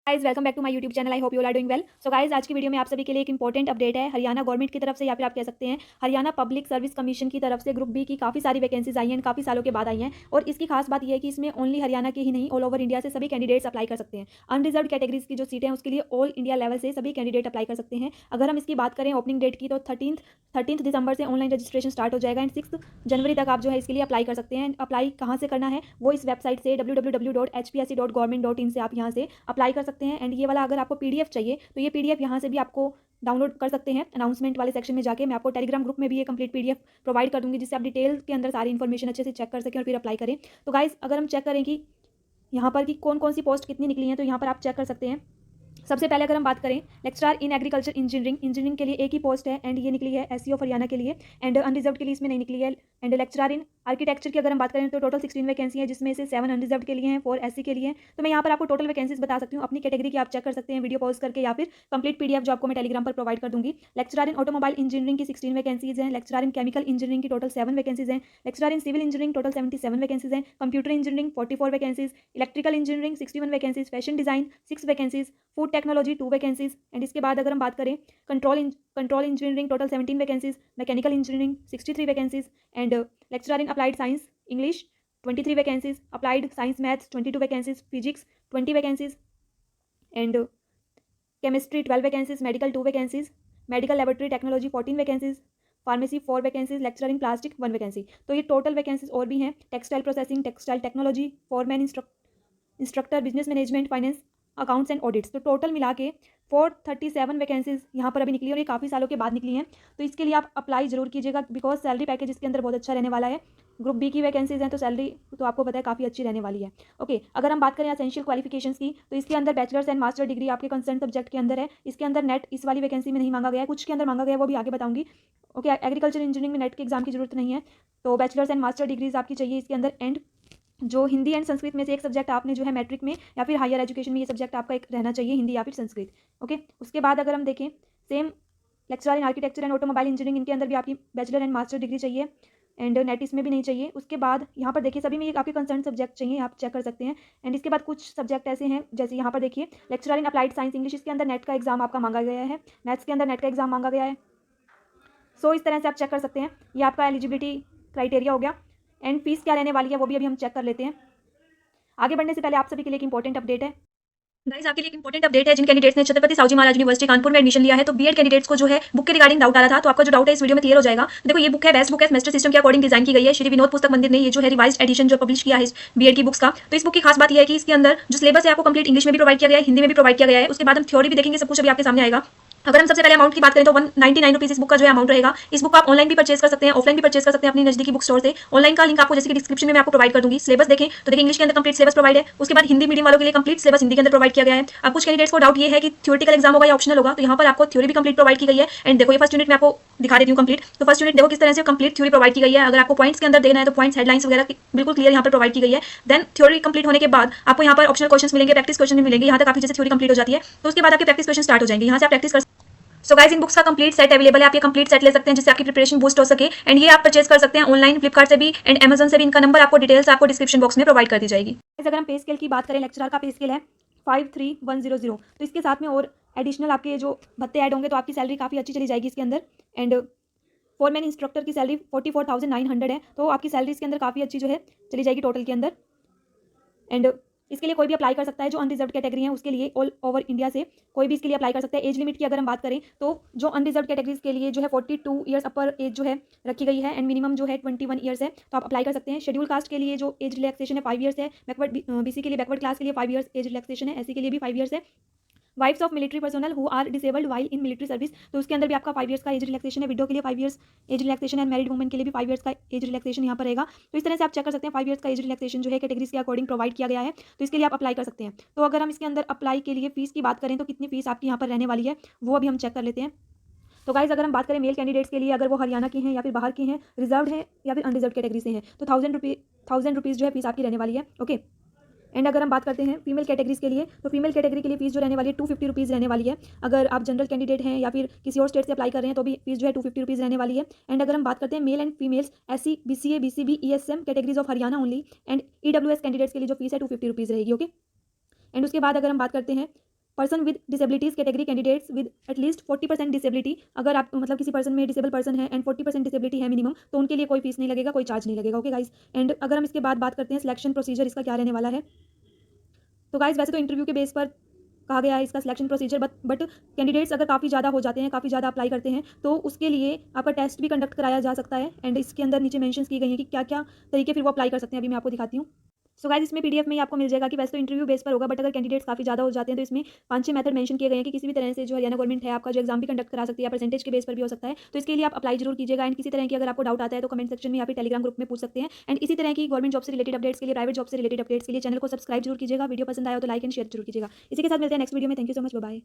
Guys welcome back to my YouTube channel. I hope you are doing well. So guys आज की video में आप सभी के लिए एक इंपॉर्टेंट अपडेट है हरियाणा गवर्नमेंट की तरफ से, या फिर आप कह सकते हैं हरियाणा पब्लिक सर्विस कमीशन की तरफ से ग्रुप बी की काफ़ी सारी वैकेंसीज आई हैं, काफ़ी सालों के बाद आई हैं। और इसकी खास बात यह है कि इसमें ओनली हरियाणा के ही नहीं, ऑल ओवर इंडिया से सभी कैंडिडेट्स अप्लाई कर सकते हैं। अनरिजर्व कैटेगरीज की जो सीटें हैं उसके लिए ऑल इंडिया लेवल से सभी कैंडिडेट अप्लाई कर सकते हैं। अगर हम इसकी बात करें ओपनिंग डेट की, तो थर्टीन दिसंबर से ऑनलाइन रजिस्ट्रेशन स्टार्ट हो जाएगा एंड 6 जनवरी तक आप जो है इसके लिए अप्लाई कर सकते हैं। अप्लाई कहाँ से करना है वो इस वेबसाइट से www.hpse.government.in से आप यहाँ से अप्लाई कर सकते हैं। एंड ये वाला अगर आपको पीडीएफ चाहिए तो ये पीडीएफ यहाँ से भी आपको डाउनलोड कर सकते हैं। अनाउंसमेंट वाले सेक्शन में जाके मैं आपको टेलीग्राम ग्रुप में भी ये कंप्लीट पीडीएफ प्रोवाइड कर दूंगी, जिससे आप डिटेल के अंदर सारी इन्फॉर्मेशन अच्छे से चेक कर सकें और फिर अप्लाई करें। तो गाइज अगर हम चेक करें कि यहाँ पर कि कौन कौन सी पोस्ट कितनी निकली हैं, तो यहाँ पर आप चेक कर सकते हैं। सबसे पहले अगर हम बात करें लेक्चरर इन एग्रीकल्चर इंजीनियरिंग के लिए एक ही पोस्ट है एंड ये निकली है एससी ऑफ हरियाणा के लिए, एंड अनरिजर्व के लिए इसमें नहीं निकली है। एंड लेक्चरर इन आर्किटेक्चर की अगर हम बात करें तो टोटल 16 वैकेंसी है, जिसमें से 7 अनरिजर्व के लिए हैं, 4 एससी के लिए। तो मैं यहाँ पर आपको टोटल वैकेंसीज बता सकती हूँ अपनी कैटेगरी की, आप चेक कर सकते हैं वीडियो पॉज करके, या फिर कंप्लीट पीडीएफ जो आपको मैं टेलीग्राम पर प्रोवाइड कर दूंगी। लेक्चरर इन ऑटोमोबाइल इंजीनियरिंग की 16 वैकेंसीज हैं, लेक्चरर इन केमिकल इंजीनियरिंग की टोटल 7 वैकेंसीज हैं, lecturer in civil engineering total 77 vacancies हैं, computer engineering 44 vacancies, electrical engineering 61 vacancies, fashion design 6 vacancies, food technology 2 vacancies. And इसके बाद अगर हम बात करें control engineering total 17 vacancies, mechanical engineering 63 vacancies, and lecturer in applied science English 23 vacancies, applied science maths 22 vacancies, physics 20 vacancies, and chemistry 12 vacancies, medical 2 vacancies, medical laboratory technology 14 vacancies, pharmacy 4 vacancies, lecturer in plastic 1 vacancy. तो ये total vacancies और भी हैं, textile processing, textile technology, foreman instructor, business management, finance, accounts and audits. तो total मिला के 437 vacancies यहाँ पर अभी निकली, और ये काफ़ी सालों के बाद निकली हैं। तो इसके लिए आप अप्लाई जरूर कीजिएगा, बिकॉज सैलरी पैकेज इसके अंदर बहुत अच्छा रहने वाला है। ग्रुप बी की वैकेंसीज हैं तो सैलरी तो आपको पता है काफ़ी अच्छी रहने वाली है। ओके, अगर हम बात करें एसेंशियल क्वालिफिकेशंस की, तो इसके अंदर बैचलर्स एंड मास्टर डिग्री आपके कंसर्न सब्जेक्ट के अंदर है। इसके अंदर नेट इस वाली वैकेंसी में नहीं मांगा गया है, कुछ के अंदर मांगा गया है, वो भी आगे बताऊंगी। ओके, एग्रीकल्चर इंजीनियरिंग में नेट के एग्जाम की जरूरत नहीं है, तो बैचलर्स एंड मास्टर डिग्रीज आपकी चाहिए इसके अंदर। एंड जो हिंदी एंड संस्कृत में से एक सब्जेक्ट आपने जो है मैट्रिक में या फिर हायर एजुकेशन में ये सब्जेक्ट आपका एक रहना चाहिए, हिंदी या फिर संस्कृत। ओके, उसके बाद अगर हम देखें same lecturer in architecture and automobile engineering, इनके अंदर भी आपकी बैचलर एंड मास्टर डिग्री चाहिए, एंड नेट इसमें भी नहीं चाहिए। उसके बाद यहाँ पर देखिए सभी में आपके कंसर्न सब्जेक्ट चाहिए, आप चेक कर सकते हैं। एंड इसके बाद कुछ सब्जेक्ट ऐसे हैं, जैसे यहाँ पर देखिए lecturer in applied science English, इसके अंदर नेट का एग्जाम आपका मांगा गया है, मैथ्स के अंदर नेट का एग्जाम मांगा गया है। सो इस तरह से आप चेक कर सकते हैं, ये आपका एलिजिबिलिटी क्राइटेरिया हो गया। एंड फीस क्या रहने वाली है वो भी अभी हम चेक कर लेते हैं। आगे बढ़ने से पहले आप सभी के लिए एक इंपॉर्टेंट अपडेट है। गाइस आपके लिए एक इंपॉर्टेंट अपडेट है, जिन कैंडिडेट्स ने छत्रपति साहूजी महाराज यूनिवर्सिटी कानपुर में एडमिशन लिया है, तो बीएड कैंडिडेट्स को जो है बुक के रिगार्डिंग डाउट आ रहा था, तो आपका जो डाउट है इस वीडियो में क्लियर हो जाएगा। देखो ये बुक है, बेस्ट बुक है, सेमेस्टर सिस्टम के अकॉर्डिंग डिजाइन की गई है। श्री विनोद पुस्तक मंदिर ने ये जो है रिवाइज्ड एडिशन जो पब्लिश किया है बीएड की बुक्स का। तो इस बुक की खास बात यह है कि इसके अंदर जो सिलेबस है आपको कंप्लीट इंग्लिश में भी प्रोवाइड किया गया है, हिंदी में भी प्रोवाइड किया गया है। उसके बाद हम थ्योरी भी देखेंगे, सब कुछ अभी आपके सामने आएगा। अगर हम सबसे पहले अमाउंट की बात करें तो 199 रुपीज इस बुक का जो है अमाउंट रहेगा। इस बुक को आप ऑनलाइन भी परचेज कर सकते हैं, ऑफलाइन भी परचेज कर सकते हैं अपनी नजदीकी बुक स्टोर से। ऑनलाइन का लिंक आपको जैसे कि डिस्क्रिप्शन में मैं आपको प्रोवाइड कर दूंगी। सिलेबस देखें तो देखिए इंग्लिश के अंदर कंप्लीट सिलेबस प्रोवाइड है। उसके बाद हिंदी मीडियम वालों के लिए कंप्लीट सिलेबस हिंदी के अंदर प्रोवाइड किया गया है। अब कुछ कैंडिडेट्स को डाउट ये है कि थ्योरेटिकल एग्जाम होगा या ऑप्शनल होगा, तो यहाँ पर आपको थ्योरी भी कंप्लीट प्रोवाइड की गई है। एंड देखो ये फर्स्ट यूनिट में आपको दिखा देती हूँ कंप्लीट। तो फर्स्ट यूनिट देखो किस तरह से कंप्लीट थ्योरी प्रोवाइड की गई है। अगर आपको पॉइंट्स के अंदर देना है तो पॉइंट्स हेडलाइंस वगैरह बिल्कुल क्लियर यहाँ पर प्रोवाइड की गई है। देन थ्योरी कंप्लीट होने के बाद आपको यहाँ पर ऑप्शनल क्वेश्चन मिलेंगे, प्रैक्टिस क्वेश्चन भी मिलेंगे। यहाँ तक काफी जैसे थ्योरी कंप्लीट हो जाती है, तो उसके बाद आपके प्रैक्टिस क्वेश्चन स्टार्ट हो जाएंगे, यहाँ से आप प्रैक्टिस कर। सो गाइस इन बुक्स का कंप्लीट सेट अवेलेबल है, आप ये कंप्लीट सेट ले सकते हैं जिससे आपकी प्रिपरेशन बूस्ट हो सके। एंड ये आप परचेज कर सकते हैं ऑनलाइन फ्लिपकार्ट से भी एंड अमेजन से भी। इनका नंबर आपको डिटेल्स आपको डिस्क्रिप्शन बॉक्स में प्रोवाइड कर दी जाएगी। अगर हम पे स्केल की बात करें, लेक्चरर का पे स्केल है 53100, तो इसके साथ में और एडिशनल आपके जो भत्ते ऐड होंगे तो आपकी सैलरी काफ़ी अच्छी चली जाएगी इसके अंदर। एंड फॉरमैन इंस्ट्रक्टर की सैलरी 44,900 है, तो आपकी सैलरी इसके अंदर काफ़ी अच्छी जो है चली जाएगी टोटल के अंदर। एंड इसके लिए कोई भी अप्लाई कर सकता है, जो अनरिजर्व कैटेगरी है उसके लिए ऑल ओवर इंडिया से कोई भी इसके लिए अप्लाई कर सकता है। एज लिमिट की अगर हम बात करें तो जो अनरिजर्व कैटेगरीज के लिए जो है 42 ईयर्स अपर एज जो है रखी गई है, एंड मिनिमम जो है 21 ईयर्स है, तो आप अप्लाई कर सकते हैं। शेड्यूल कास्ट के लिए जो एज रिलैक्सेशन है 5 ईयर्स है, बैकवर्ड बीसी के लिए बैकवर्ड क्लास के लिए 5 ईयर्स एज रिलैक्सेशन है, एससी के लिए भी 5 ईयर्स है। Wives of military personnel who are disabled while in military service, तो उसके अंदर भी आपका 5 ईयर्स का एज रिलैक्सेशन है। विडो के लिए 5 ईयर्स एज रिलैक्सेशन है, मैरिड वुमेन के लिए भी 5 ईयर्स का एज रिलैक्सेशन यहाँ पर रहेगा। तो इस तरह से आप चेक कर सकते हैं 5 ईयर्स का एज रिलैक्सेशन जो है कैटेगरीज के अकॉर्डिंग प्रोवाइड किया गया है, तो इसके लिए आप अप्लाई कर सकते हैं। तो अगर हम इसके अंदर अप्लाई के लिए फीस की बात करें तो कितनी फीस आपकी यहाँ पर रहने वाली है वो अभी हम चेक कर लेते हैं। तो गाइज अगर हम बात करें मेल कैंडिडेट्स के लिए, अगर वो हरियाणा के हैं या फिर बाहर के हैं, रिजर्व है या फिर अनरिजर्व कैटेगरी से हैं, तो 1000 रुपीज़ जो है फीस आपकी रहने वाली है। ओके, एंड अगर हम बात करते हैं फीमेल कैटेगरीज के लिए, तो फीमेल कैटेगरी के लिए फीस जो रहने वाली है 250 रुपीज़ रहने वाली है। अगर आप जनरल कैंडिडेट हैं या फिर किसी और स्टेट से अप्लाई कर रहे हैं तो भी फीस जो है 250 रुपीज़ रहने वाली है। एंड अगर हम बात करते हैं male and females SC BCA BCB ESM categories of Haryana only and EWS candidates के लिए जो फीस है 250 रुपीज़ रहेगी। ओके, एंड उसके बाद अगर हम बात करते हैं person with disabilities category candidates with at least 40% disability, अगर आप मतलब किसी पर्सन में डिसेबल पर्सन है एंड 40% डिसेबिलिटी है मिनिमम, तो उनके लिए कोई फीस नहीं लगेगा, कोई चार्ज नहीं लगेगा। ओके गाइस, एंड अगर हम इसके बाद बात करते हैं सिलेक्शन प्रोसीजर इसका क्या रहने वाला है, तो गाइस वैसे तो इंटरव्यू के बेस पर कहा गया है इसका सिलेक्शन प्रोसीजर, बट कैंडिडेट्स अगर काफ़ी ज़्यादा हो जाते हैं, काफ़ी ज़्यादा अप्लाई करते हैं, तो उसके लिए आपका टेस्ट भी कंडक्ट कराया जा सकता है। एंड इसके अंदर नीचे मेंशंस की गई हैं कि क्या क्या तरीके फिर वो अप्लाई कर सकते हैं, अभी मैं आपको दिखाती हूँ। सो गाइस इसमें पीडीएफ में ही आपको मिल जाएगा कि वैसे तो इंटरव्यू बेस पर होगा, बट अगर कैंडिडेट्स काफ़ी ज़्यादा हो जाते हैं तो इसमें 5-6 मेथड मेंशन किए गए हैं कि किसी भी तरह से जो हरियाणा गवर्नमेंट है आपका जो एग्जाम भी कंडक्ट करा सकती है, या परसेंटेज के बेस पर भी हो सकता है। तो इसके लिए आप अप्लाई जरूर कीजिएगा। एंड किसी तरह की अगर आपको डाउट आता है तो कमेंट सेक्शन में या फिर टेलीग्राम ग्रुप में पूछ सकते हैं। एंड इसी तरह की गवर्नमेंट जॉब से रिलेटेड अपडेट्स के लिए, प्राइवेट जॉब से रिलेटेड अपडेट्स के लिए चैनल को सब्सक्राइब जरूर कीजिएगा। वीडियो पसंद आया तो लाइक एंड शेयर जरूर कीजिएगा। इसी के साथ मिलते हैं नेक्स्ट वीडियो में। Thank you so much, bye.